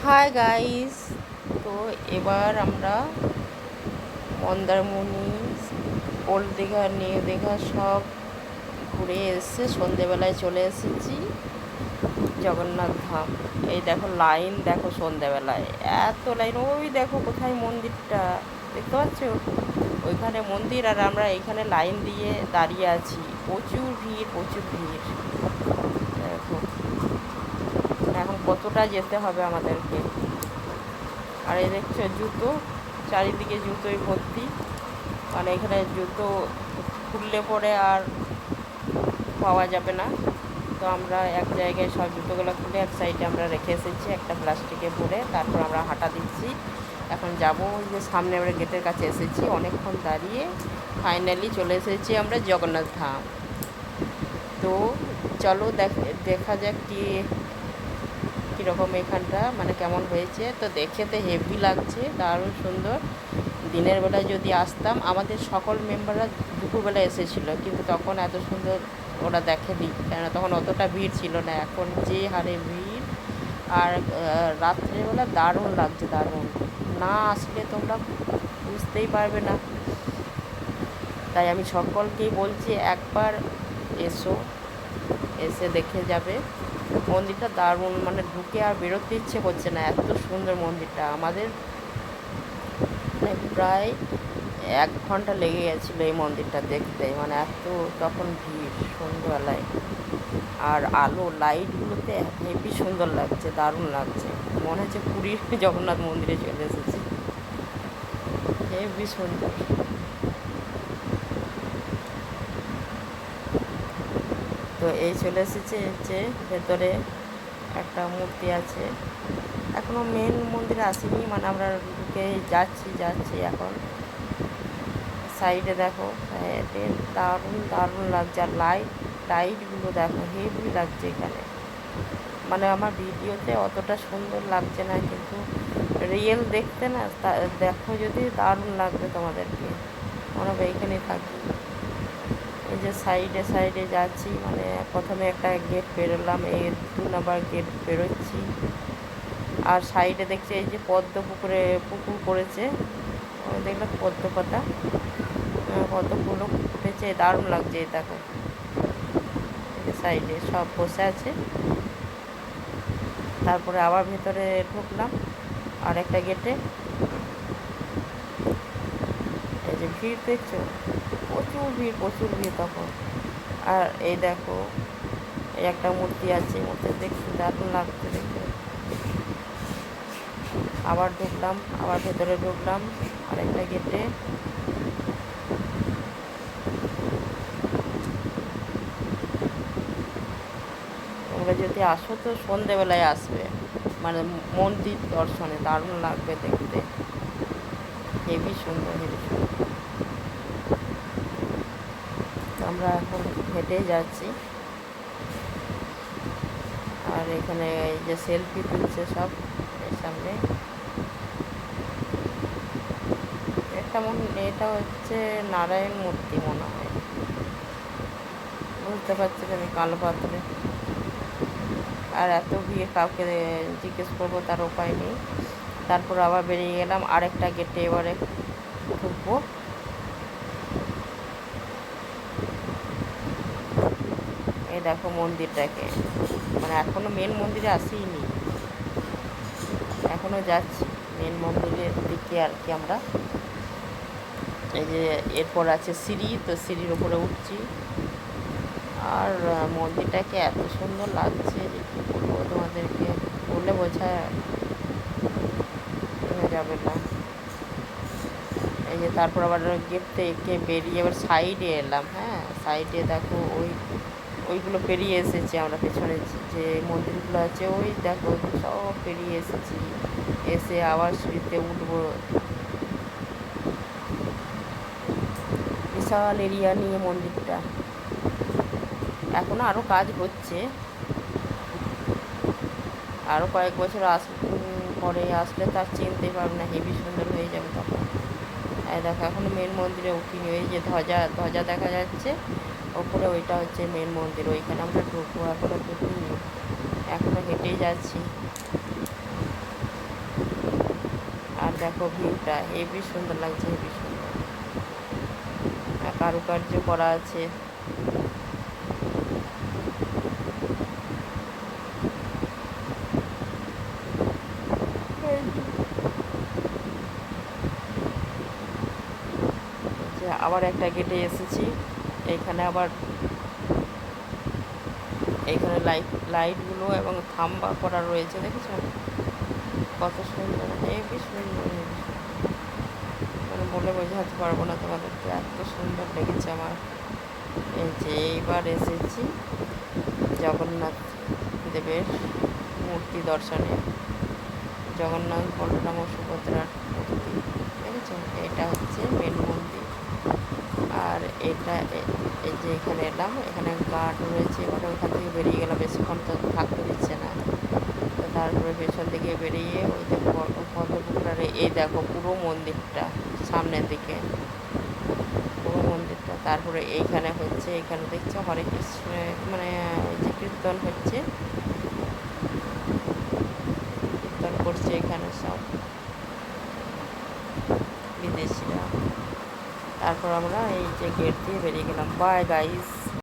Hi guys. তো এবার আমরা মন্দারমণি, ওল্ড দীঘা, নিউ দীঘা সব ঘুরে এসে সন্ধেবেলায় চলে এসেছি জগন্নাথ ধাম। এই দেখো লাইন, দেখো সন্ধেবেলায় এত লাইন। ওই দেখো কোথায় মন্দিরটা দেখতে পাচ্ছ, ওইখানে মন্দির, আর আমরা এইখানে লাইন দিয়ে দাঁড়িয়ে আছি। প্রচুর ভিড়, প্রচুর ভিড়। দেখো এখন কতটা যেতে হবে আমাদেরকে। আর এই দেখছো জুতো, চারিদিকে জুতোই ভর্তি। মানে এখানে জুতো খুললে পরে আর পাওয়া যাবে না। তো আমরা এক জায়গায় সব জুতোগুলো খুলে এক সাইডে আমরা রেখে এসেছি একটা প্লাস্টিকে ভরে। তারপর আমরা হাঁটা দিচ্ছি। এখন যাবো, ওই যে সামনে আমরা গেটের কাছে এসেছি, অনেকক্ষণ দাঁড়িয়ে ফাইনালি চলে এসেছি আমরা জগন্নাথ ধাম। তো চলো দেখা যাক কীরকম এখানটা, মানে কেমন হয়েছে। তো দেখে তো হেভি লাগছে, দারুণ সুন্দর। দিনের বেলায় যদি আসতাম, আমাদের সকল মেম্বাররা দুপুরবেলা এসেছিলো, কিন্তু তখন এত সুন্দর ওরা দেখেনি, কেননা তখন অতটা ভিড় ছিল না। এখন যে হারে ভিড়, আর রাত্রেবেলা দারুণ লাগছে, দারুণ। না আসলে তোমরা বুঝতেই পারবে না। তাই আমি সকলকেই বলছি একবার এসো, এসে দেখে যাবে। মন্দিরটা দারুণ, মানে ঢুকে আর বেরোতে ইচ্ছে করছে না, এত সুন্দর মন্দিরটা। আমাদের মানে প্রায় 1 ঘন্টা লেগে গেছিলো এই মন্দিরটা দেখতে, মানে এত তখন ভিড় সন্ধ্যাবেলায়। আর আলো লাইটগুলোতে হেবি সুন্দর লাগছে, দারুণ লাগছে। মনে হচ্ছে পুরীর জগন্নাথ মন্দিরে চলে এসেছি, হেবি সুন্দর। তো এই চলে এসেছে যে ভেতরে একটা মূর্তি আছে। এখনও মেন মন্দিরে আসেনি, মানে আমরা ঢুকে যাচ্ছি এখন। সাইডে দেখো, দারুণ দারুণ লাগছে। আর লাইটগুলো দেখো হেভি লাগছে এখানে। মানে আমার ভিডিওতে অতটা সুন্দর লাগছে না, কিন্তু রিয়েল দেখতে না, দেখো যদি দারুণ লাগবে তোমাদেরকে, মনে হবে এইখানে থাকি। এই যে সাইডে সাইডে যাচ্ছি, মানে প্রথমে একটা গেট পেরোলাম, এই 2 নম্বর গেট পেরোচ্ছি। আর সাইডে দেখছি এই যে পুকুর করেছে, দেখলাম পদ্ম পাতা, কতগুলো ফুটেছে, দারুণ লাগছে। দেখো এই যে সাইডে সব বসে আছে। তারপরে আবার ভেতরে ঢুকলাম আর একটা গেটে। এই যে ভিড় দেখছো, প্রচুর ভিড় তখন। আর এই দেখো এই একটা মূর্তি আছে, মূর্তি দেখছি দারুণ লাগছে দেখতে। আবার ঢুকলাম, আবার ভেতরে ঢুকলাম আর একটা গেটে। তোমরা যদি আসো তো সন্ধেবেলায় আসবে, মানে মন্দির দর্শনে দারুণ লাগবে দেখতে, হেবি সুন্দর, হেবি সুন্দর। আমরা এখন হেঁটে যাচ্ছি। আর এখানে এই যে সেলফি তুলছে সব এর সামনে। এটা হচ্ছে নারায়ণ মূর্তি মনে হয়, বুঝতে পারছি না আমি, কালো পাথরে। আর এত ভিড়, কাউকে জিজ্ঞেস করবো তার উপায় নেই। তারপর আবার বেরিয়ে গেলাম আরেকটা গেটে, এবারে ঢুকবো। এই দেখো মন্দিরটাকে, মানে এখনও মেন মন্দিরে আসিনি, এখনও যাচ্ছি মেন মন্দিরের দিকে আর কি আমরা। এই যে এরপর আছে সিঁড়ি, তো সিঁড়ির উপরে উঠছি। আর মন্দিরটাকে এত সুন্দর লাগছে যে কী বলবো তোমাদেরকে, বলে বোঝা যাবে না। এই যে তারপর আবার গেট থেকে বেরিয়ে আবার সাইডে এলাম। হ্যাঁ, সাইডে দেখো ওইগুলো পেরিয়ে এসেছি আমরা, পেছনে যে মন্দিরগুলো আছে ওই দেখো সব পেরিয়ে এসেছি। এসে আবার সিঁড়িতে উঠবো। বিশাল এরিয়া নিয়ে মন্দিরটা, এখনও আরও কাজ হচ্ছে। আরও কয়েক বছর পরে আসলে তার চিনতেই পারবে না, হেভি সুন্দর হয়ে যাবে তখন। এই দেখো এখনও মেন মন্দিরে উঠিনি, ওই যে ধ্বজা দেখা যাচ্ছে ওপরে, ওইটা হচ্ছে মেন মন্দির, ওইখানে আমরা ঢুকবো। এখনও ঢুকিনি, এখনও হেঁটেই যাচ্ছি। দেখো ভিউটা হেবি সুন্দর লাগছে, হেবি সুন্দর। কারুকার্য করা আছে। আবার একটা গেটে এসেছি, এইখানে আবার এইখানে লাইটগুলো এবং থাম্বা করা রয়েছে, দেখেছো কত সুন্দর, হেবি সুন্দর, হেবি সুন্দর। মানে বলে বোঝাতে পারবো না তোমাদেরকে, এত সুন্দর লেগেছে আমার। এই যে এইবার এসেছি জগন্নাথ দেবের মূর্তি দর্শনে। জগন্নাথ, বলরাম ও সুভদ্রার মূর্তি, দেখেছো? এটা হচ্ছে মেন মন্দির। আর এটা এই যে এখানে এলাম, এখানে গার্ড রয়েছে, এবারে ওখান থেকে বেরিয়ে গেলাম, বেশিক্ষণ তো থাকতে দিচ্ছে না। তো তারপরে পেছন দিকে বেরিয়ে ওই যে পদ্মপুকুরারে এই দেখো পুরো মন্দিরটা সামনের দিকে, পুরো মন্দিরটা। তারপরে এইখানে হচ্ছে, এখানে দেখছো হরে কৃষ্ণ, মানে এই যে কীর্তন হচ্ছে, কীর্তন করছে এখানে সব বিদেশিরা। তারপর আমরা এই যে গেট দিয়ে বেরিয়ে গেলাম। Bye guys.